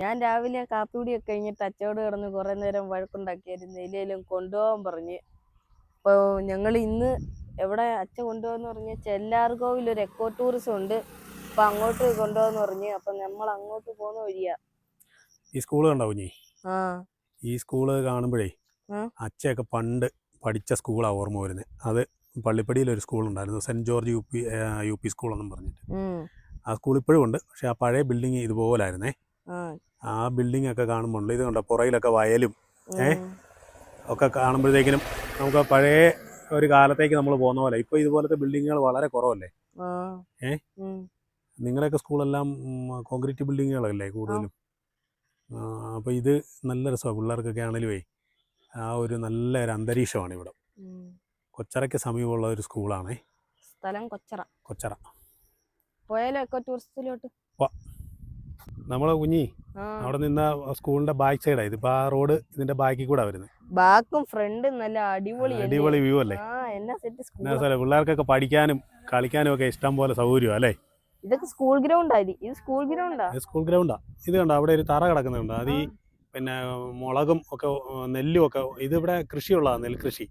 ഞാൻ രാവിലെ കാപ്പികുടിയൊക്കെ കഴിഞ്ഞിട്ട് അച്ചോട് കിടന്ന് കുറെ നേരം വഴക്കുണ്ടാക്കിയായിരുന്നു. എയിലേലും കൊണ്ടുപോകാൻ പറഞ്ഞ്. അപ്പോൾ ഞങ്ങൾ ഇന്ന് എവിടെ അച്ഛൻ കൊണ്ടുപോകാന്ന് പറഞ്ഞ് ചെല്ലാർകോവിൽ ഒരു എക്കോ ടൂറിസം ഉണ്ട്. അപ്പൊ അങ്ങോട്ട് കൊണ്ടുപോകാന്ന് പറഞ്ഞ്. അപ്പൊ നമ്മൾ അങ്ങോട്ട് പോകുന്ന വഴിയാ. ഈ സ്കൂള് കണ്ടോ കുഞ്ഞി? ആ ഈ സ്കൂള് കാണുമ്പോഴേ ആ അച്ഛയൊക്കെ പണ്ട് പഠിച്ച സ്കൂളാണ് ഓർമ്മ വരുന്നത്. അത് പള്ളിപ്പടിയിലൊരു സ്കൂളുണ്ടായിരുന്നു, സെൻറ്റ് ജോർജ് യു പി സ്കൂളെന്നും പറഞ്ഞിട്ട്. ആ സ്കൂൾ ഇപ്പോഴും ഉണ്ട്, പക്ഷേ ആ പഴയ ബിൽഡിങ് ഇതുപോലായിരുന്നേ. ആ ബിൽഡിംഗ് ഒക്കെ കാണുമ്പോൾ ഇത് കണ്ടോ, പുറയിലൊക്കെ വയലും ഒക്കെ കാണുമ്പോഴത്തേക്കിനും നമുക്ക് പഴയ ഒരു കാലത്തേക്ക് നമ്മൾ പോകുന്ന പോലെ. ഇപ്പോൾ ഇതുപോലത്തെ ബിൽഡിങ്ങുകൾ വളരെ കുറവല്ലേ? നിങ്ങളുടെയൊക്കെ സ്കൂളെല്ലാം കോൺക്രീറ്റ് ബിൽഡിങ്ങുകളല്ലേ കൂടുതലും. അപ്പോൾ ഇത് നല്ല രസമാണ് പിള്ളേർക്കൊക്കെ ആണെങ്കിലുമേ. ആ ഒരു നല്ലൊരു അന്തരീക്ഷമാണ് ഇവിടെ. കൊച്ചറയ്ക്ക് സമീപമുള്ള ഒരു സ്കൂളാണേ. സ്ഥലം കൊച്ചറ. പോയാലോ എക്കോ ടൂറിസത്തിലോട്ട്? നമ്മൾ കുഞ്ഞി അവിടെ നിന്ന സ്കൂളിന്റെ ബാക്ക് സൈഡാണ് ഇത്. ഇപ്പൊ ആ റോഡ് ഇതിന്റെ ബാക്കിൽ കൂടെ വരുന്നത്. ബാക്കും ഫ്രണ്ടും നല്ല അടിപൊളി വ്യൂ അല്ലേ? പിള്ളേർക്കൊക്കെ പഠിക്കാനും കളിക്കാനും ഒക്കെ ഇഷ്ടം പോലെ സൗകര്യം അല്ലേ? ഇതൊക്കെ സ്കൂൾ ഗ്രൗണ്ട് ആയി. ഇത് സ്കൂൾ ഗ്രൗണ്ടാ. ഇത് കണ്ടോ, അവിടെ ഒരു തറ കിടക്കുന്നുണ്ട്. അത് ഈ പിന്നെ മുളകും ഒക്കെ നെല്ലും ഒക്കെ ഇതിവിടെ കൃഷിയുള്ളതാണ്, നെൽകൃഷി.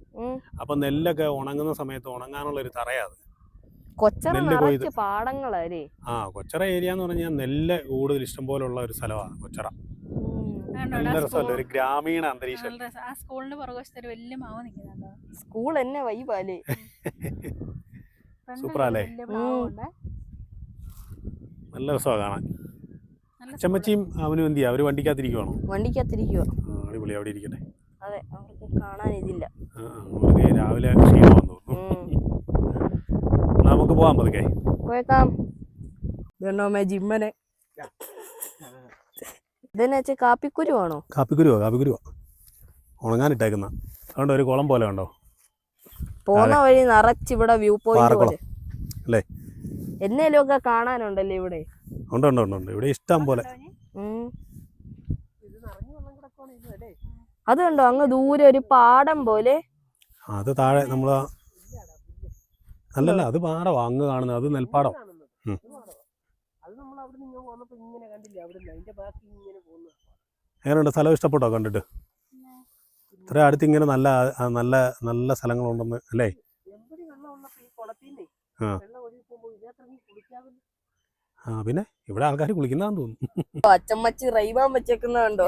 അപ്പൊ നെല്ലൊക്കെ ഉണങ്ങുന്ന സമയത്ത് ഉണങ്ങാനുള്ള ഒരു തറയാണ്. കൊച്ചറ ഏരിയ എന്ന് പറഞ്ഞാൽ നെല്ല് കൂടുതൽ ഇഷ്ടം പോലുള്ള ഒരു സ്ഥലമാണ് കൊച്ചറ. നല്ല രസമല്ലേ, ഒരു ഗ്രാമീണ അന്തരീക്ഷം. സ്കൂളിന്റെ പുറകുവശത്ത് ഒരു വലിയ മാവ് നിൽക്കുന്നുണ്ടോ? സ്കൂൾ തന്നെ വൈബാലേ. സൂപ്പറല്ലേ? നല്ല രസമാണ് കാണാൻ. അച്ചമ്മച്ചിയും അവനും എന്ത് ചെയ്യാ? അവര് വണ്ടിക്കകത്തിരിക്കുവാണോ? അടിപൊളി, അവിടെ ഇരിക്കട്ടെ. അതെ, അവർക്ക് കാണാൻ ഇതില്ല. രാവിലെ ക്ഷീണമാണെന്ന് തോന്നുന്നു. നമുക്ക് പോവാൻ പതുക്കെ ജിമ്മനെ. ഇതെന്നാ കാപ്പിക്കുരുവാണോ? കാപ്പിക്കുരുവാ ഉണങ്ങാനിട്ടേക്കുന്ന. അതുകൊണ്ട് ഒരു കുളം പോലെ ഉണ്ടോ? പോന്ന വഴി നിറച്ച് ഇവിടെ വ്യൂ പോയിന്റ് പോലെ അല്ലേ? എന്നേലും ഒക്കെ കാണാനുണ്ടല്ലേ ഇവിടെ? ഉണ്ട് ഇവിടെ ഇഷ്ടം പോലെ. അത് കണ്ടോ, അങ്ങ് ദൂരെ ഒരു പാടം പോലെ. അത് താഴെ നമ്മള് അല്ലല്ല, അത് പാടവാ അങ്ങ് കാണുന്നത്. അത് നെൽപ്പാടം. എങ്ങനെയുണ്ട് സ്ഥലം? ഇഷ്ടപ്പെട്ടോ കണ്ടിട്ട്? ഇത്ര അടുത്ത് ഇങ്ങനെ നല്ല നല്ല നല്ല സ്ഥലങ്ങളുണ്ടെന്ന് അല്ലേ? പിന്നെ ഇവിടെ ആൾക്കാർ കുളിക്കുന്നതാന്ന് തോന്നുന്നു. അച്ചമ്മച്ചി റൈവാൻ വെച്ചേക്കുന്നതുണ്ടോ?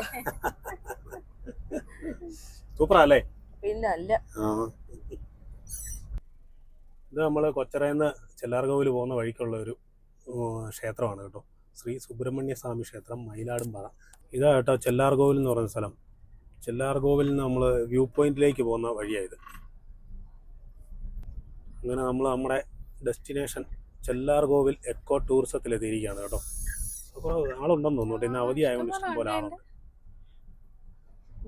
സൂപ്പറല്ലേ? പിന്നെ അല്ല. ഇത് നമ്മൾ കൊച്ചറയിൽ ചെല്ലാർകോവിൽ പോകുന്ന വഴിക്കുള്ള ഒരു ക്ഷേത്രമാണ് കേട്ടോ. ശ്രീ സുബ്രഹ്മണ്യ സ്വാമി ക്ഷേത്രം, മയിലാടുംപാറ. ഇതാ കേട്ടോ ചെല്ലാർകോവിൽ എന്ന് പറയുന്ന സ്ഥലം. ചെല്ലാർകോവിൽ നിന്ന് നമ്മൾ വ്യൂ പോയിന്റിലേക്ക് പോകുന്ന വഴിയായത്. അങ്ങനെ നമ്മൾ നമ്മുടെ ഡെസ്റ്റിനേഷൻ ചെല്ലാർകോവിൽ എക്കോ ടൂറിസത്തിലെത്തിയിരിക്കുകയാണ് കേട്ടോ. അപ്പോൾ ആളുണ്ടെന്ന് തോന്നുന്നു, ഇന്ന് അവധി ആയതുകൊണ്ട് ഇഷ്ടം പോലെ ആളുണ്ട്.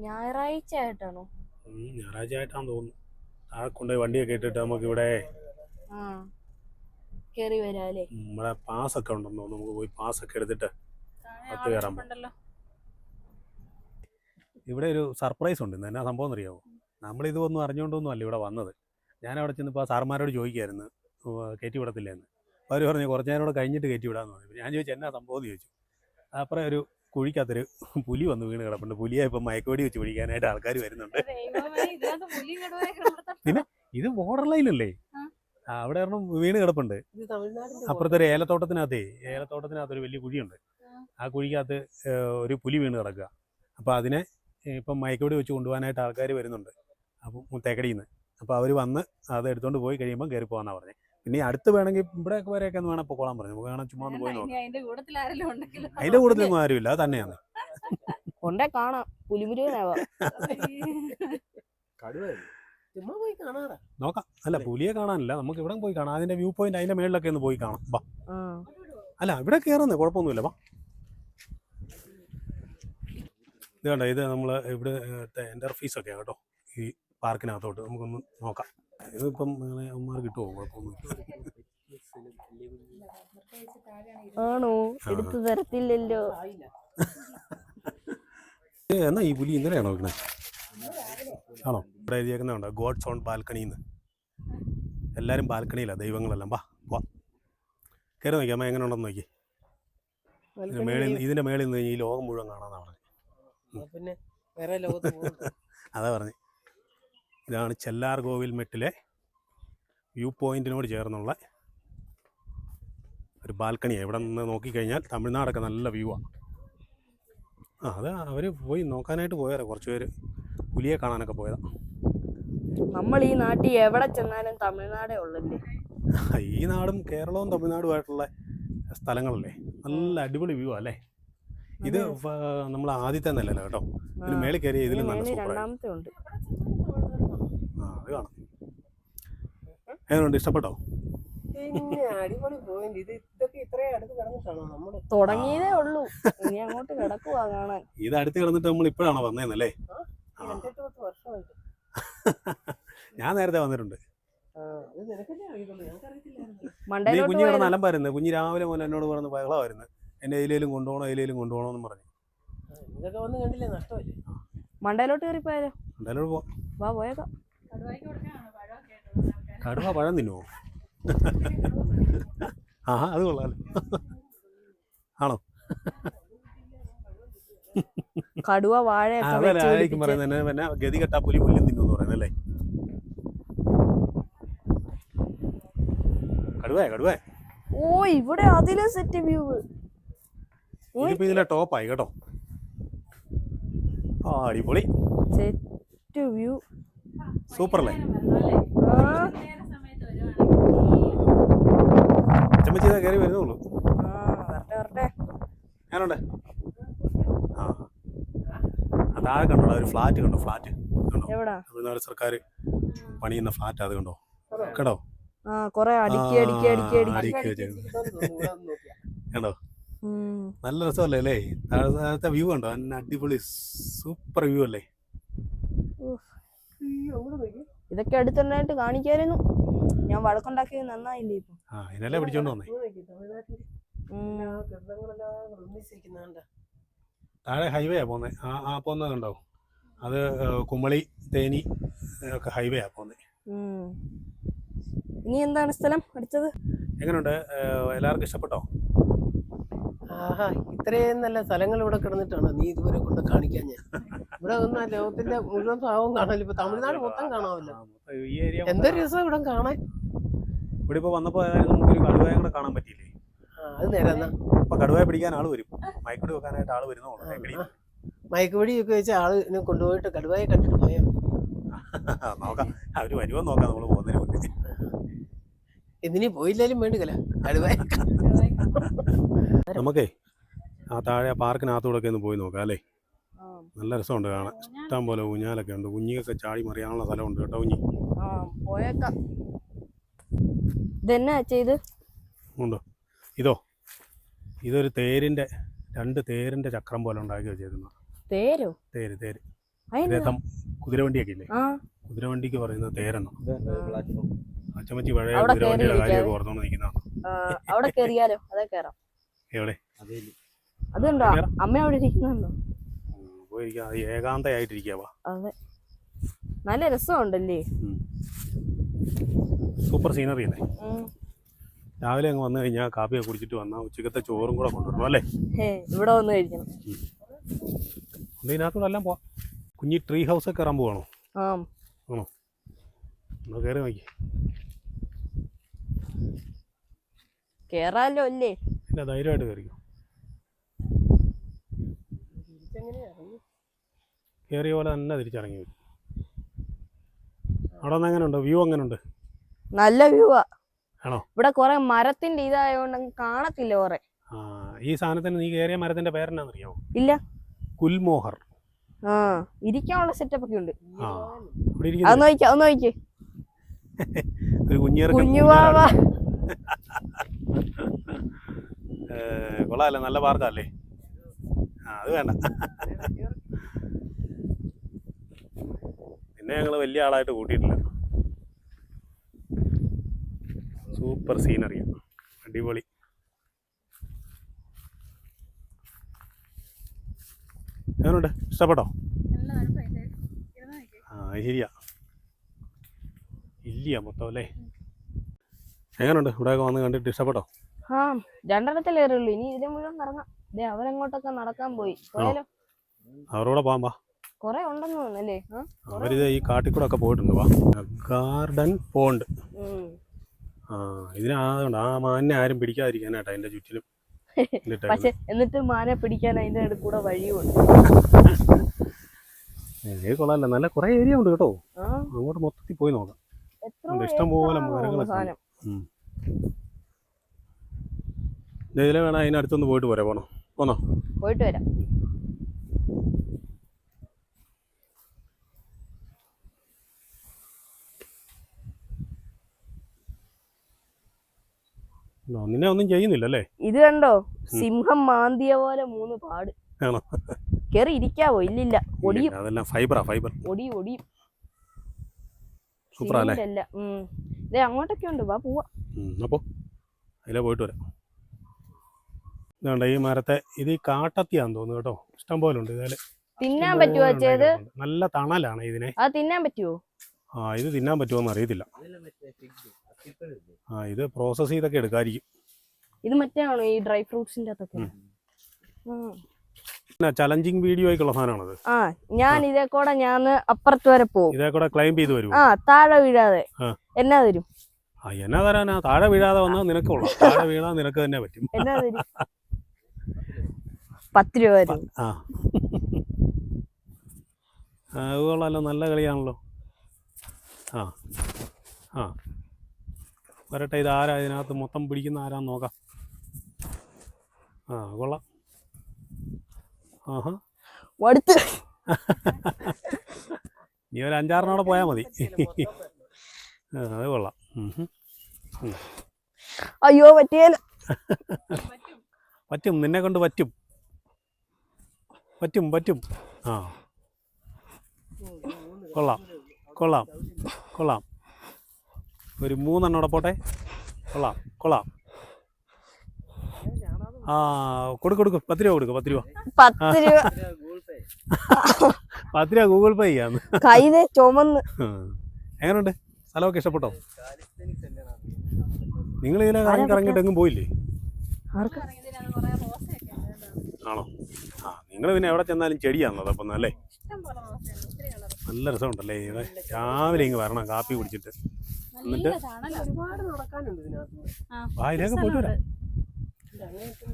ഞായറാഴ്ച ആയിട്ടാണോ? ഞായറാഴ്ച ആയിട്ടാന്ന് തോന്നുന്നു. ആ കൊണ്ടുപോയി വണ്ടിയൊക്കെ ഇട്ടിട്ട് നമുക്ക് ഇവിടെ നമ്മുടെ പാസ്സൊക്കെ ഉണ്ടെന്ന് തോന്നുന്നു. നമുക്ക് പോയി പാസ്സൊക്കെ എടുത്തിട്ട് പത്ത് കയറാൻ പറ്റും. ഇവിടെ ഒരു സർപ്രൈസ് ഉണ്ട്. ഇന്ന് എന്നാ സംഭവം എന്നറിയാമോ? നമ്മളിതൊന്നും അറിഞ്ഞുകൊണ്ടൊന്നും അല്ല ഇവിടെ വന്നത്. ഞാൻ അവിടെ ചെന്നപ്പോൾ സാർമാരോട് ചോദിക്കുമായിരുന്നു കയറ്റി വിടത്തില്ലെന്ന്. അവർ പറഞ്ഞു കുറച്ച് നേരം കൂടെ കഴിഞ്ഞിട്ട് കയറ്റി വിടാമെന്ന് പറഞ്ഞു. ഞാൻ ചോദിച്ചു എന്നാ സംഭവം എന്ന് ചോദിച്ചു. അപ്പുറം ഒരു കുഴിക്കകത്തൊരു പുലി വന്ന് വീണ് കിടപ്പുണ്ട്. പുലിയെ ഇപ്പം മയക്കുവെടി വെച്ച് പിടിക്കാനായിട്ട് ആൾക്കാർ വരുന്നുണ്ട്. പിന്നെ ഇത് ബോർഡർ ലൈനല്ലേ, അവിടെ ഒരെണ്ണം വീണ് കിടപ്പുണ്ട്. അപ്പുറത്തെ ഒരു ഏലത്തോട്ടത്തിനകത്തൊരു വലിയ കുഴിയുണ്ട്. ആ കുഴിക്കകത്ത് ഒരു പുലി വീണ് കിടക്കുക. അപ്പോൾ അതിനെ ഇപ്പം മയക്കുവെടി വെച്ച് കൊണ്ടുപോകാനായിട്ട് ആൾക്കാർ വരുന്നുണ്ട്. അപ്പം തേക്കടിയിൽ നിന്ന്. അപ്പോൾ അവർ വന്ന് അത് എടുത്തുകൊണ്ട് പോയി കഴിയുമ്പോൾ കയറി പോകാമെന്നാണ് പറഞ്ഞത്. പിന്നെ അടുത്ത് വേണമെങ്കിൽ ഇവിടെ വരെയൊക്കെ ഒന്ന് വേണം പൊക്കോളാൻ പറഞ്ഞു. നമുക്ക് വേണം ചുമ്മാ ഒന്ന് പോയി നോക്കാം. അതിന്റെ കൂട്ടത്തിലൊന്നും ആരുമില്ല, അത് തന്നെയാണ് കൊണ്ടേ കാണാം. നോക്കാം. അല്ല, പുലിയെ കാണാനില്ല, നമുക്ക് ഇവിടെ പോയി കാണാം. അതിന്റെ വ്യൂ പോയിന്റ് അതിന്റെ മേളിലൊക്കെ ഒന്ന് പോയി കാണാം. വാ. അല്ല, ഇവിടെ കയറുന്നേ കുഴപ്പമൊന്നുമില്ല. വാ. ഇത് കണ്ടോ, ഇത് നമ്മൾ ഇവിടെ എൻ്റർ ഫീസൊക്കെയാണ് കേട്ടോ ഈ പാർക്കിനകത്തോട്ട്. നമുക്കൊന്ന് നോക്കാം. ഇതിപ്പം അമ്മമാർ കിട്ടുമോ? കുഴപ്പമൊന്നുമില്ല. ആണോ? എടുത്തു തരത്തില്ലല്ലോ. എന്നാ ഈ പുലി ഇന്നലെയാണോ നോക്കണേ? ആണോ? ഇവിടെ എഴുതിയേക്കുന്നുണ്ടോ ഗോഡ്സ് ഓൺ ബാൽക്കണിന്ന്. എല്ലാവരും ബാൽക്കണിയിലാണ്, ദൈവങ്ങളെല്ലാം. വാ കയറി നോക്കിയാൽ അമ്മ എങ്ങനെ ഉണ്ടെന്ന് നോക്കി. ഇതിന്റെ മേളിൽ നിന്ന് ഈ ലോകം മുഴുവൻ കാണാന്നാ പറഞ്ഞു. പിന്നെ വേറെ ലോകത്ത് പോകും. അതാ പറഞ്ഞു. ഇതാണ് ചെല്ലാർകോവിൽ മെട്ടിലെ വ്യൂ പോയിന്റിനോട് ചേർന്നുള്ള ഒരു ബാൽക്കണിയാണ്. ഇവിടെ നിന്ന് നോക്കിക്കഴിഞ്ഞാൽ തമിഴ്നാടൊക്കെ നല്ല വ്യൂ ആണ്. അത് അവർ പോയി നോക്കാനായിട്ട് പോയാലോ, കുറച്ച് പേര് പുലിയെ കാണാനൊക്കെ പോയതാണ്. നമ്മൾ ഈ നാട്ടിൽ എവിടെ ചെന്നാലും തമിഴ്നാടേ ഉള്ളല്ലേ. ഈ നാടും കേരളവും തമിഴ്നാടുമായിട്ടുള്ള സ്ഥലങ്ങളല്ലേ, നല്ല അടിപൊളി വ്യൂ അല്ലേ. ഇത് നമ്മൾ ആദ്യത്തെ നിലല്ലോ കേട്ടോ, ഇതിന് മേളിൽ കയറിയ ഇതിലും നല്ല സൂപ്പറായി. രണ്ടാമത്തെ ഉണ്ട്. അത് കാണാം. എങ്ങനെയുണ്ട്, ഇഷ്ടപ്പെട്ടോ? പിന്നെ അടിപൊളി പോയിന്റ്. ഇതൊക്കെ ഇത്രയും അടുത്ത് കിടന്നിട്ടാണോ നമ്മള് തുടങ്ങിയതേ ഉള്ളൂ, ഇനി അങ്ങോട്ട് കിടക്കുവാ കാണാൻ. ഇത് അടുത്ത് കിടന്നിട്ട് നമ്മൾ ഇപ്പോഴാണോ വന്നേന്നല്ലേ? 8-10 വർഷമായിട്ട്. ഞാൻ നേരത്തെ വന്നിട്ടുണ്ട്. അത് നിനക്കല്ലേ അറിയുള്ളൂ, ഞങ്ങൾക്കറിയത്തില്ലായിരുന്നു. നീ മണ്ടയിലോട്ട് കുഞ്ഞ് കിടന്ന് പോയാലോ? അലമ്പായിരുന്നു. കുഞ്ഞ് രാവിലെ മുതൽ എന്നോട് പറഞ്ഞ് ബഹളമായിരുന്നു, എന്നെ ഇതിലേലും കൊണ്ടുപോകണമെന്ന് പറഞ്ഞു. ഇതൊക്കെ വന്ന് കണ്ടില്ലേ, നഷ്ടമല്ലേ. മണ്ടയിലോട്ട് കയറി പോയാലോ? എന്തായാലും പോവാം. വാ പോയേക്കാം. കടുവായ്ക്ക് കൊടുക്കാനാണോ പഴമൊക്കെ ആയിട്ടുള്ളത് ആൾക്കാർ? കടുവ പഴം തിന്നുവോ? ആഹാ, അത് കൊള്ളാലോ. ആണോ? കടുവ വാഴയൊക്കെ വെച്ച് അതല്ലായിരിക്കും പിടിപ്പിച്ച്. പറയുന്നത്, പിന്നെ ഗതി കെട്ടാ പുലി പുല്ലും തിന്നു പറയുന്നല്ലേ. കടുവേ ഓ, ഇവിടെ അതിലും സെറ്റ് വ്യൂ. ഇതിപ്പോ ഇതിലെ ടോപ്പായി കേട്ടോ. അടിപൊളി സെറ്റ് വ്യൂ. സൂപ്പർ അല്ലേ? നേരെ സമയത്ത് വരുവാണെങ്കിൽ അച്ചമ്മച്ചി ഇതാ കയറി വരുന്നുള്ളൂ. വരട്ടെ. ഞാനുണ്ട്. താഴെ കണ്ടോ ഒരു ഫ്ലാറ്റ് കണ്ടോ? ഫ്ലാറ്റ് കണ്ടോ? എവിടാ? തമിഴ്നാട് സർക്കാർ പണിയുന്ന ഫ്ലാറ്റ്. അത് കണ്ടോ? കേട്ടോ? കൊറേ അടുക്കി കണ്ടോ? നല്ല രസമല്ലേ അല്ലേ? താഴത്തെ വ്യൂ കണ്ടോ? അടിപൊളി സൂപ്പർ വ്യൂ അല്ലേ? ഇതൊക്കെ അടുത്തുണ്ടായിട്ട് കാണിക്കായിരുന്നു. ഞാൻ വഴക്കുണ്ടാക്കിയത് നന്നായില്ലേ ഇപ്പൊ? ഇതിനല്ലേ പിടിച്ചോണ്ട് വന്നേ. താഴെ ഹൈവേ ആ പോന്നെ. പോകുന്നത് കണ്ടോ? അത് കുമളി തേനി ഒക്കെ ഹൈവേ ആ പോന്നെ. ഇനി എന്താണ് സ്ഥലം അടുത്തത്? എങ്ങനെയുണ്ട്? എല്ലാവർക്കും ഇഷ്ടപ്പെട്ടോ? ആഹാ, ഇത്രയും നല്ല സ്ഥലങ്ങൾ ഇവിടെ കിടന്നിട്ടാണ് നീ ഇതുവരെ കൊണ്ട് കാണിക്കാൻ. ഞാൻ ഇവിടെ വന്ന ലോകത്തിന്റെ മുഴുവൻ ഭാവം കാണാമല്ലോ. ഇപ്പൊ തമിഴ്നാട് മൊത്തം കാണാമല്ലോ. ഈ ഏരിയ എന്തൊരു രസം ഇവിടെ കാണാൻ. ഇവിടെ ഇപ്പൊ വന്നപ്പോ നമുക്കൊരു കടുവയെ കൂടെ കാണാൻ പറ്റിയില്ലേ? അത് നേരെ എന്നാ ഇപ്പൊ കടുവയെ പിടിക്കാൻ ആള് വരും, മയക്കുടി വെക്കാനായിട്ട് ആള് വരുന്നോളൂ. മയക്കുവെടിയൊക്കെ വെച്ച് ആളിനെ കൊണ്ടുപോയിട്ട് കടുവയെ കണ്ടിട്ട് പോയാൽ നോക്കാം, അവര് വരുമോ നോക്കാം നമ്മള് പോകുന്നതിന് മുന്നേ. എന്തിനീ പോയില്ലാലും വേണ്ടിക്കല്ല കടുവയെ. നമുക്കേ ആ താഴെ പാർക്കിനകത്തൂടെ ഒക്കെ ഒന്ന് പോയി നോക്കാം അല്ലേ? നല്ല രസമുണ്ട് കാണാൻ. ഇഷ്ടം പോലെ ഊഞ്ഞാലൊക്കെ ഉണ്ട്, കുഞ്ഞിയൊക്കെ ചാടി മറിയാനുള്ള സ്ഥലമുണ്ട് കേട്ടോ. കുഞ്ഞി പോയേക്കാം. ഇതെന്നാ ചെയ്ത് ഉണ്ടോ? ഇതൊരു തേരിന്റെ 2 തേരിന്റെ ചക്രം പോലെ ഉണ്ടാക്കി വെച്ചേക്കുന്ന തേരോ? തേര് രഥം, കുതിരവണ്ടിയൊക്കെ ഇല്ലേ? കുതിരവണ്ടിക്ക് പറയുന്നത് തേരെന്നോ. അച്ചമ്മച്ചി പഴയ കുതിരവണ്ടിയുടെ കാര്യമൊക്കെ ഓർത്തോണ്ട് നിൽക്കുന്നതാണ്. അവിടെ കേറിയാലോ? അതെ കേറാം. എവിടെ? അതുണ്ടോ? അമ്മ അവിടെ ഇരിക്കുന്നുണ്ടോ? പോയിരിക്കാം, ഏകാന്തയായിട്ടിരിക്കാവാ. അതെ, നല്ല രസമുണ്ടല്ലേ. സൂപ്പർ സീനറി അല്ലേ? രാവിലെ അങ്ങ് വന്നു കഴിഞ്ഞാൽ കാപ്പിയൊക്കെ കുടിച്ചിട്ട് വന്നാൽ ഉച്ചക്കത്തെ ചോറും കൂടെ കൊണ്ടുവരണം അല്ലേ? ഇവിടെ വന്ന് കഴിക്കണം. ഇതിനകത്തൂടെ എല്ലാം പോവാം. കുഞ്ഞി ട്രീ ഹൗസ് ഒക്കെ കയറാൻ പോവാണോ? ആണോ? എന്നാ കയറി നോക്കി. കേറാലോ അല്ലേ? പിന്നെ ധൈര്യമായിട്ട് കയറിക്കോ. കയറിയ പോലെ തന്നെ തിരിച്ചിറങ്ങി വരും. അവിടെ നിന്ന് എങ്ങനെയുണ്ട്? വ്യൂ എങ്ങനെയുണ്ട്? നല്ല വ്യൂവാ. ആണോ? ഇവിടെ കൊറേ മരത്തിന്റെ ഇതായോണ്ട് കാണത്തില്ല കൊറേ. ഈ സാധനത്തിന് നീ കയറിയ മരത്തിന്റെ പേരെന്നാന്നറിയാമോ? ഇല്ല. കുൽമോഹർ. ഇരിക്കാനുള്ള സെറ്റപ്പ് ഒക്കെ ഉണ്ട്. ഇവിടെ അത് നോക്കിക്കേ. ഒരു കുഞ്ഞുവാവ. കൊള്ളാല്ലേ? നല്ല പാർക്കല്ലേ? അത് വേണ്ട. പിന്നെ ഞങ്ങൾ വലിയ ആളായിട്ട് കൂട്ടിയിട്ടില്ല. സൂപ്പർ സീനറിയാണ്, അടിപൊളി. എങ്ങനെയുണ്ട്? ഇഷ്ടപ്പെട്ടോ? നല്ല തണുപ്പായിട്ട് ഇരുന്ന് നിൽക്കും. ശരിയാ. ഇല്ല മൊത്തം അല്ലേ? എങ്ങനെയുണ്ട്? ഇവിടെയൊക്കെ വന്ന് കണ്ടിട്ട് ഇഷ്ടപ്പെട്ടോ? 2 കയറുള്ളൂ, ഇനി ഇതിന് മുഴുവൻ കറങ്ങാം. ദേ അവരങ്ങോട്ടൊക്കെ നടക്കാൻ പോയി. പോയാലോ? അവരോടെ പോകാൻ വാ. കൊറേ ഉണ്ടെന്ന് തോന്നുന്നല്ലേ? അവരിത് ഈ കാട്ടിക്കൂടെ ഒക്കെ പോയിട്ടുണ്ട്. വാ. Garden pond. ആ ഇതിനാതുകൊണ്ട് ആ മാനിനെ ആരും പിടിക്കാതിരിക്കാനായിട്ടാ അതിന്റെ ചുറ്റിലും പക്ഷെ എന്നിട്ട് മാനെ പിടിക്കാൻ അതിന്റെ അടുത്ത് കൂടെ വഴിയുണ്ട്. കൊള്ളാല്ല. നല്ല കുറെ ഏരിയ ഉണ്ട് കേട്ടോ. അങ്ങോട്ട് മൊത്തത്തിൽ പോയി നോക്കാം. ഇഷ്ടം പോലെ മരങ്ങളൊക്കെ. ഇതിലെ വേണം അതിനടുത്തൊന്ന് പോയിട്ട് പോരാ. പോന്നോ? പോയിട്ട് വരാം. നിന്നെ ഒന്നും ചെയ്യുന്നില്ലല്ലേ? ഇത് കണ്ടോ? സിംഹം മാന്തിയ പോലെ 3 പാട്. കേറി ഇരിക്കാവോ? ഇല്ലില്ല, ഒടിയും. അതെല്ലാം ഫൈബർ. ഒടിയും. സൂപ്പർ അല്ലേ? ദേ അങ്ങോട്ടൊക്കെ ഉണ്ട്. വാ പോവാ. അപ്പോ അതിലെ പോയിട്ട് വരാം. ഇതുണ്ട് ഈ മരത്തെ. ഇത് ഈ കാട്ടത്തിയാന്ന് തോന്നുന്നു കേട്ടോ. ഇഷ്ടം പോലെ ഉണ്ട്. ഇതില് തിന്നാൻ പറ്റുമോ ചെയ്ത്? നല്ല തണലാണ് ഇതിനെ. അത് തിന്നാൻ പറ്റുമോ? ഇത് തിന്നാൻ പറ്റുമോന്ന് അറിയത്തില്ല. ഇത് പ്രോസസ് ചെയ്തൊക്കെ എടുക്കാതിരിക്കും. ഇത് മറ്റാണോ ഈ ഡ്രൈ ഫ്രൂട്ട്സിന്റെ അകത്തൊക്കെ? ചലഞ്ചിങ് വീഡിയോ ആയിട്ടുള്ള സാധനമാണത്. ഞാൻ ഇതേ കൂടെ അപ്പുറത്ത് വരെ പോകും. ഇതേ കൂടെ ക്ലൈംബ് ചെയ്ത് വരും. താഴെ വീഴാതെ. എന്നാ തരും? എന്നാ തരാനാ? താഴെ വീഴാതെ വന്നാൽ നിനക്കുള്ള. താഴെ വീണാൽ നിനക്ക് തന്നെ പറ്റും. എന്നാ തരും? 10 രൂപ വരും. അതുകൊള്ളാലോ. നല്ല കളിയാണല്ലോ. വരട്ടെ. ഇത് ആരാ ഇതിനകത്ത് മൊത്തം പിടിക്കുന്ന ആരാന്ന് നോക്കാം. കൊള്ളാം. അടുത്ത് നീ ഒരു 5-6 പോയാൽ മതി. അത് കൊള്ളാം. അയ്യോ പറ്റിയല്ല. പറ്റും. നിന്നെ കൊണ്ട് പറ്റും. കൊള്ളാം. ഒരു 3 പോട്ടെ. കൊള്ളാം. കൊടുക്കും. 10 രൂപ കൊടുക്കും. 10 രൂപ 10 രൂപ ഗൂഗിൾ പേ ചെയ്യാന്ന്. കൈതേ ചുമന്ന്. എങ്ങനെയുണ്ട്? സ്ഥലമൊക്കെ ഇഷ്ടപ്പെട്ടോ? നിങ്ങൾ ഇതിനെ കറങ്ങിയിട്ട് എങ്ങും പോയില്ലേ? ആണോ? നിങ്ങൾ പിന്നെ എവിടെ ചെന്നാലും ചെടിയാണല്ലോ. അപ്പം അല്ലേ? നല്ല രസമുണ്ടല്ലേ? രാവിലെ ഇങ്ങ് വരണം കാപ്പി കുടിച്ചിട്ട്. എന്നിട്ട് ഇതിലേക്ക് പോയിട്ട് വരാം.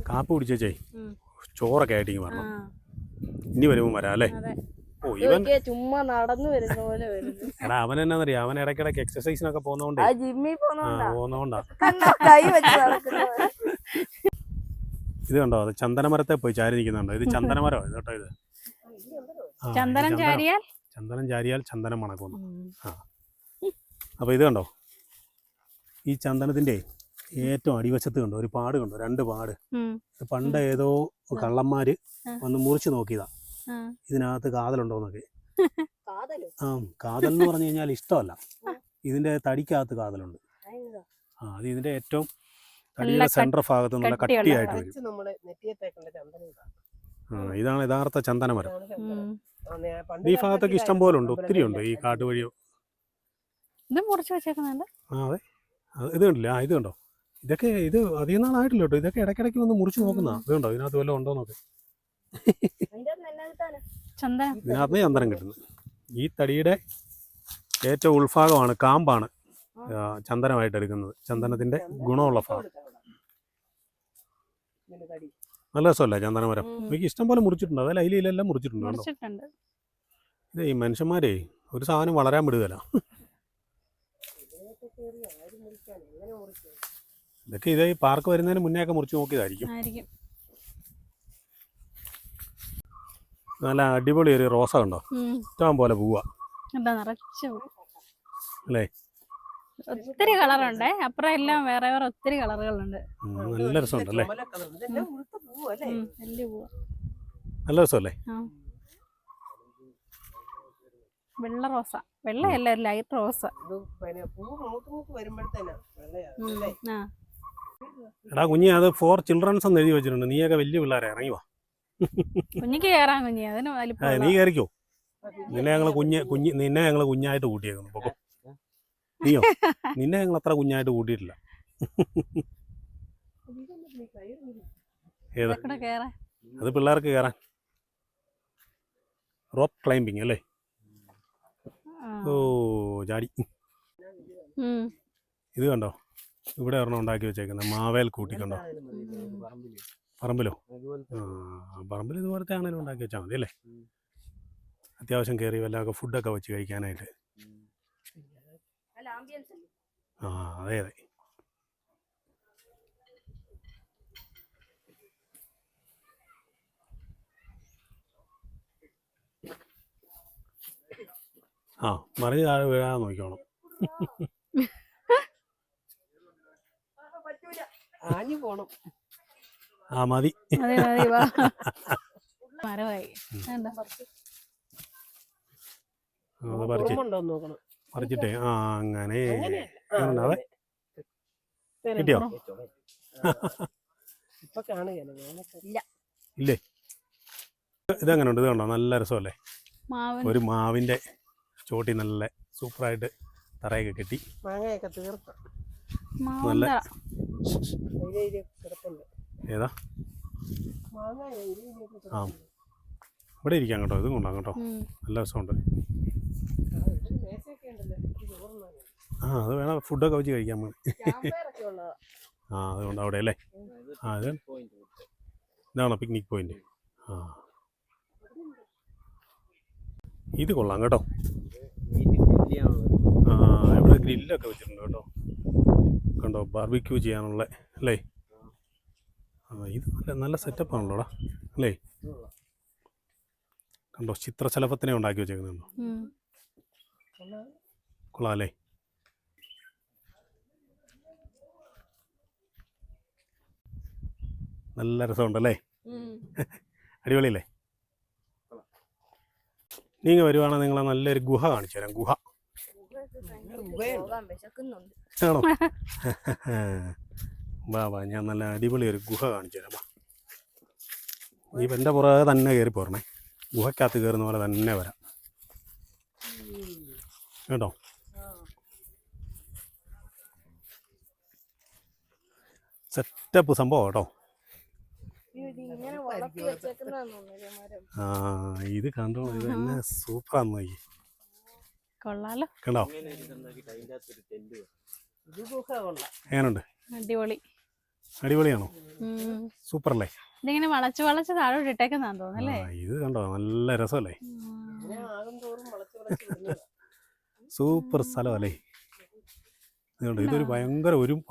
കാപ്പി കുടിച്ചേ ചോറൊക്കെ ആയിട്ട് ഇങ്ങ് വരണം. ഇനി വരുമ്പോൾ വരാം അല്ലേ? ഇവൻ ചുമ്മാ നടന്നു വരുന്ന പോലെ. എടാ അവൻ എന്നാന്നറിയാം? അവൻ ഇടയ്ക്കിടയ്ക്ക് എക്സസൈസിനൊക്കെ പോകുന്നോണ്ട്. ജിമ്മിൽ പോകുന്നോണ്ടാ. കൈ വെച്ച് നടക്കുന്നത്. ഇത് കണ്ടോ? അത് ചന്ദനമരത്തെ പോയി ചാരി നിൽക്കുന്നുണ്ടോ? ഇത് ചന്ദനമരം കേട്ടോ. ഇത് ചന്ദനം ചാരിയാൽ ചന്ദനം മണക്കുന്നു. അപ്പോൾ ഇത് കണ്ടോ? ഈ ചന്ദനത്തിന്റെ ഏറ്റവും അടിവശത്ത് കണ്ടോ? ഒരു പാട് കണ്ടോ? 2 പാട്. പണ്ട് ഏതോ കള്ളന്മാര് വന്ന് മുറിച്ച് നോക്കിയതാ ഇതിനകത്ത് കാതലുണ്ടോന്നൊക്കെ. കാതൽ എന്ന് പറഞ്ഞു കഴിഞ്ഞാൽ ഇഷ്ടമല്ല. ഇതിന്റെ തടിക്കകത്ത് കാതലുണ്ട്. അത് ഇതിന്റെ ഏറ്റവും തടിയുടെ സെൻട്രൽ ഭാഗത്ത് നല്ല കട്ടിയായിട്ട് വരും. ഇതാണ് യഥാർത്ഥ ചന്ദനമരം. ഈ ഭാഗത്തൊക്കെ ഇഷ്ടം പോലെ ഉണ്ട്. ഒത്തിരി ഉണ്ട് ഈ കാട്ടുവഴിയോ. അതെ. ഇത് കണ്ടില്ല? ഇത് കണ്ടോ? ഇതൊക്കെ ഇത് അധികം നാളായിട്ടില്ല കേട്ടോ. ഇതൊക്കെ ഇടയ്ക്കിടയ്ക്ക് വന്ന് മുറിച്ച് നോക്കുന്ന. ഇത് കണ്ടോ? ഇതിനകത്ത് വല്ലതും ഉണ്ടോന്നൊക്കെ. ഇതിനകത്ത് ചന്ദനം കിട്ടുന്നത്. ഈ തടിയുടെ ഏറ്റവും ഉൾഭാഗമാണ്, കാമ്പാണ് ചന്ദനമായിട്ട് എടുക്കുന്നത്. ചന്ദനത്തിന്റെ ഗുണമുള്ള ഭാഗം. നല്ല രസമല്ല ചന്ദനമരം? എനിക്ക് ഇഷ്ടം പോലെ മുറിച്ചിട്ടുണ്ട്. അതായത് അതിലെല്ലാം മുറിച്ചിട്ടുണ്ട് കേട്ടോ. ഇത് ഈ മനുഷ്യന്മാരെ ഒരു സാധനം വളരാൻ വിടുകയില്ല. ഇതൊക്കെ ഈ പാർക്ക് വരുന്നതിന് മുന്നേ ഒക്കെ മുറിച്ച് നോക്കിയതായിരിക്കും. നല്ല അടിപൊളി ഒരു റോസ ഉണ്ടോ? ഇഷ്ടം പോലെ പോവാ അല്ലേ? ഒത്തിരി കളറുണ്ട്. അപ്പുറം എല്ലാം വേറെ വേറെ ഒത്തിരി കളറുകളുണ്ട്. നല്ല രസമുണ്ടല്ലേ? നല്ല രസമല്ലേ? വെള്ള റോസ. വെള്ളയല്ല, ലൈറ്റ് റോസ. എടാ കുഞ്ഞി, അത് 4 ചിൽഡ്രൻസ് എന്ന് എഴുതി വെച്ചിട്ടുണ്ട്. നീയൊക്കെ വലിയ പിള്ളേരെ ഇറങ്ങി വാ. കുഞ്ഞിക്ക് കയറാൻ കുഞ്ഞി. അതിന് നീ കയറിക്കോ. നിന്നെ ഞങ്ങൾ കുഞ്ഞായിട്ട് കൂട്ടിയേക്കുന്നു. പൊക്കോ. നീയോ? നിന്നെ ഞങ്ങൾ അത്ര കുഞ്ഞായിട്ട് കൂട്ടിയിട്ടില്ല. ഏതാ? അത് പിള്ളേർക്ക് കയറാൻ റോപ്പ് ക്ലൈംബിങ് അല്ലേ. ഓ ചാടി. ഇത് കണ്ടോ, ഇവിടെ ഒരെണ്ണം ഉണ്ടാക്കി വെച്ചേക്കുന്നത് മാവേൽ കൂട്ടി കണ്ടോ. പറമ്പിലോ? പറമ്പിൽ ഇതുപോലത്തെ ആണെങ്കിലും ഉണ്ടാക്കി വെച്ചാൽ മതി അല്ലേ. അത്യാവശ്യം കയറി വല്ലതൊക്കെ ഫുഡൊക്കെ വെച്ച് കഴിക്കാനായിട്ട്. ആ അതെ അതെ. ആ മറിഞ്ഞ് താഴെ വീഴാതെ നോക്കിക്കോണം. ആഞ്ഞു പോണം. ആ മതി. മരമായി അത് പറിച്ച് നോക്കണം. പറിച്ചിട്ടേ ആ അങ്ങനെ അതെ. കിട്ടിയോ? ഇപ്പൊ കാണുകയല്ലേ. ഇല്ലേ, ഇതെങ്ങനെ ഉണ്ട്? ഇത് കണ്ടോ, നല്ല രസമല്ലേ. ഒരു മാവിൻ്റെ ചോട്ടി നല്ല സൂപ്പറായിട്ട് തറയൊക്കെ കെട്ടി. മാങ്ങയൊക്കെ തീർത്ത നല്ല ഏതാ ആ ഇവിടെ ഇരിക്കാം കേട്ടോ. ഇതും കൊണ്ടാണ് കേട്ടോ, നല്ല രസമുണ്ട്. ആ അത് വേണം, ഫുഡൊക്കെ വെച്ച് കഴിക്കാൻ മതി. ആ അതുകൊണ്ട് അവിടെ അല്ലേ. ആ ഇത് ഇതാണോ പിക്നിക് പോയിന്റ്? ആ ഇത് കൊള്ളാം കേട്ടോ. ആ ഇവിടെ ഗ്രില്ലൊക്കെ വെച്ചിട്ടുണ്ട് കേട്ടോ. കണ്ടോ, ബാർബിക്യൂ ചെയ്യാനുള്ള അല്ലേ. ആ ഇത് നല്ല നല്ല സെറ്റപ്പാണല്ലോടാ അല്ലേ. കണ്ടോ, ചിത്രശലഭത്തിനെ ഉണ്ടാക്കി വെച്ചേക്കുന്നുണ്ടോ. കൊള്ളാം അല്ലേ. നല്ല രസമുണ്ടല്ലേ. അടിപൊളിയല്ലേ. നിങ്ങൾ വരുവാണെങ്കിൽ നിങ്ങളെ നല്ലൊരു ഗുഹ കാണിച്ചു തരാം. ഗുഹ ആണോ? വാ വാ, ഞാൻ നല്ല അടിപൊളി ഒരു ഗുഹ കാണിച്ചു തരാം. നീ എൻ്റെ പുറകെ തന്നെ കയറി പോരണേ. ഗുഹയ്ക്കകത്ത് കയറുന്ന പോലെ തന്നെ വരാം കേട്ടോ. സെറ്റപ്പ് സംഭവം കേട്ടോ. ആ ഇത് കണ്ടോ, ഇത് തന്നെ സൂപ്പറാന്ന് നോക്കി. കൊള്ളാലോ. കണ്ടോ എങ്ങനുണ്ട്? അടിപൊളി. അടിപൊളിയാണോ? സൂപ്പർ അല്ലേ. ഇതിങ്ങനെ വളച്ച് വളച്ച് താഴോട്ട് ഇട്ടേക്കുന്നാന്ന് തോന്നുന്നല്ലേ. ഇത് കണ്ടോ, നല്ല രസമല്ലേ. സൂപ്പർ സ്ഥലം അല്ലേ. ഇതുകൊണ്ട് ഇതൊരു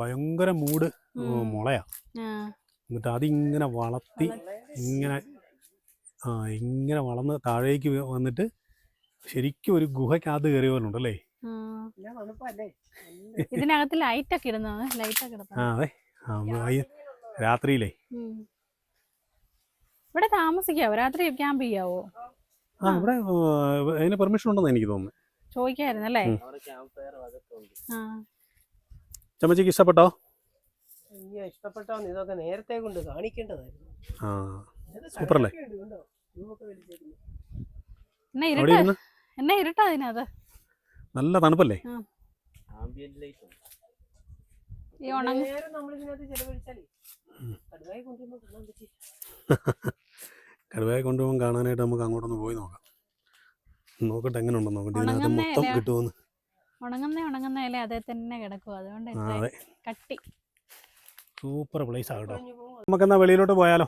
ഭയങ്കര മൂട് മുളയാ. എന്നിട്ട് അതിങ്ങനെ വളർത്തി ഇങ്ങനെ വളർന്ന് താഴേക്ക് വന്നിട്ട് ശരിക്കും ഒരു ഗുഹയ്ക്കകത്ത് കയറിയ പോലെ ഉണ്ടല്ലേ. ഇതിനകത്ത് ലൈറ്റ് ഒക്കെ ഇടുന്നത്. ആ അതെ, രാത്രിയിലേ. ഇവിടെ താമസിക്കാവോ? രാത്രി ക്യാമ്പ് ചെയ്യാവോ? ആ ഇവിടെ അതിന് പെർമിഷൻ ഉണ്ടെന്ന് എനിക്ക് തോന്നുന്നു. ചോദിക്കായിരുന്നല്ലേ. ചമ്മച്ചിക്ക് ഇഷ്ടപ്പെട്ടോ? ഇഷ്ടപ്പെട്ടോ? ഇതൊക്കെ നേരത്തെ കൊണ്ട് കാണിക്കേണ്ടതായിരുന്നു. ആ സൂപ്പർ അല്ലേ. എന്നാ ഇരുട്ടാ അതിനകത്ത്. നല്ല തണുപ്പല്ലേ. കടുവയെ കൊണ്ടുപോകാൻ കാണാനായിട്ട് നമുക്ക് അങ്ങോട്ടൊന്ന് പോയി നോക്കാം. നോക്കട്ടെ എങ്ങനെ ഉണ്ടെന്ന് നോക്കട്ടെ. ഇതിനകത്ത് മൊത്തം കിട്ടുമെന്ന്. ഉണങ്ങുന്ന ഇല അതേ തന്നെ കിടക്കും. അതുകൊണ്ട് കട്ടി സൂപ്പർ പ്ലേസ് ആകട്ടോ. നമുക്കെന്നാ വെളിയിലോട്ട് പോയാലോ?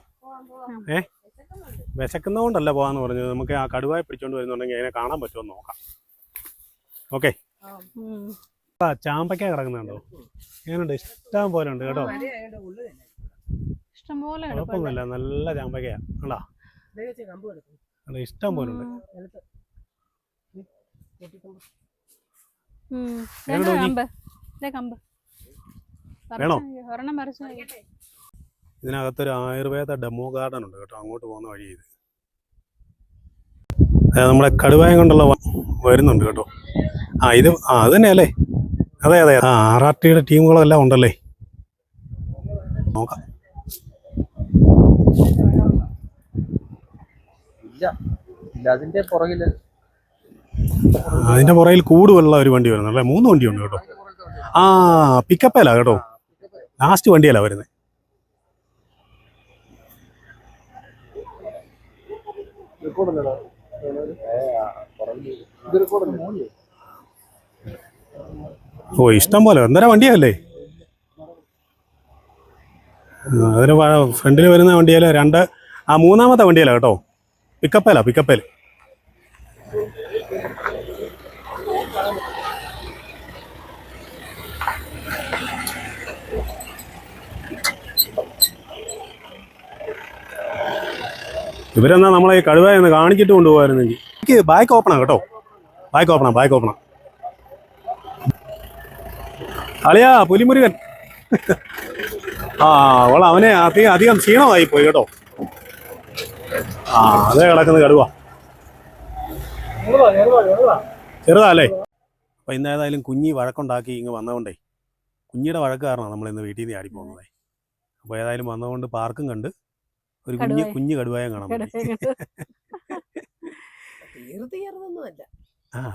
വിശക്കുന്നതുകൊണ്ടല്ല പോകാന്ന് പറഞ്ഞത്. നമുക്ക് ആ കടുവയെ പിടിച്ചോണ്ട് വരുന്നുണ്ടെങ്കിൽ അതിനെ കാണാൻ പറ്റുമോ നോക്കാം. ഓക്കെ. ചാമ്പയ്ക്ക കിടക്കുന്നുണ്ടോ? എങ്ങനെയുണ്ട്? ഇഷ്ടം പോലെ ഉണ്ട് കേട്ടോ. കുഴപ്പമൊന്നുമില്ല, നല്ല ചാമ്പയ്ക്കയാ. കണ്ടാ, ഇഷ്ടം പോലെ ഉണ്ട്. വേണോ? ഇതിനകത്തൊരു ആയുർവേദ ഡെമോ ഗാർഡൻ ഉണ്ട് കേട്ടോ. അങ്ങോട്ട് പോകുന്ന വഴി ഇത്. നമ്മളെ കടുവായം കൊണ്ടുള്ള വരുന്നുണ്ട് കേട്ടോ. ഇത് അത് തന്നെ അല്ലേ. അതെ അതെ. RRTയുടെ ടീമുകളെല്ലാം ഉണ്ടല്ലേ. നോക്കാം. അതിന്റെ പുറകിൽ കൂടുവെള്ള ഒരു വണ്ടി വരുന്നു അല്ലേ. 3 വണ്ടിയുണ്ട് കേട്ടോ. പിക്കപ്പല്ല കേട്ടോ. ലാസ്റ്റ് വണ്ടിയല്ല വരുന്നത്. ഓ ഇഷ്ടം പോലെ ഒന്നര വണ്ടിയല്ലേ. അതിന് ഫ്രണ്ടിൽ വരുന്ന വണ്ടിയിൽ മൂന്നാമത്തെ വണ്ടിയല്ല കേട്ടോ, പിക്കപ്പേൽ. ഇവരെന്നാ നമ്മളെ ഈ കടുവ ഒന്ന് കാണിച്ചിട്ട് കൊണ്ടുപോകായിരുന്നെങ്കിൽ. എനിക്ക് ബാക്ക് ഓപ്പണാ കേട്ടോ, ബാക്ക് ഓപ്പണാ. അളിയാ പുലിമുരുകൻ. അവളെ അവനെ അധികം ക്ഷീണമായി പോയി കേട്ടോ. അതേ കിടക്കുന്ന കടുവ ചെറുതാ അല്ലേ. അപ്പം ഇന്നേതായാലും കുഞ്ഞി വഴക്കുണ്ടാക്കി ഇങ്ങ് വന്നതുകൊണ്ടേ, കുഞ്ഞിയുടെ വഴക്ക് കാരണമാണ് നമ്മളിന്ന് വീട്ടിൽ നിന്ന് ആടി പോകുന്നത്. അപ്പോൾ ഏതായാലും വന്നതുകൊണ്ട് പാർക്കും കണ്ട് ഒരു കുഞ്ഞു കടുവയെ കാണാൻ പറ്റി.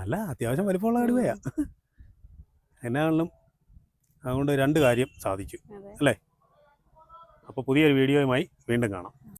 അല്ല അത്യാവശ്യം വലിപ്പമുള്ള കടുവയാ എന്നാണെങ്കിലും. അതുകൊണ്ട് 2 കാര്യം സാധിച്ചു അല്ലേ. അപ്പോൾ പുതിയൊരു വീഡിയോയുമായി വീണ്ടും കാണാം.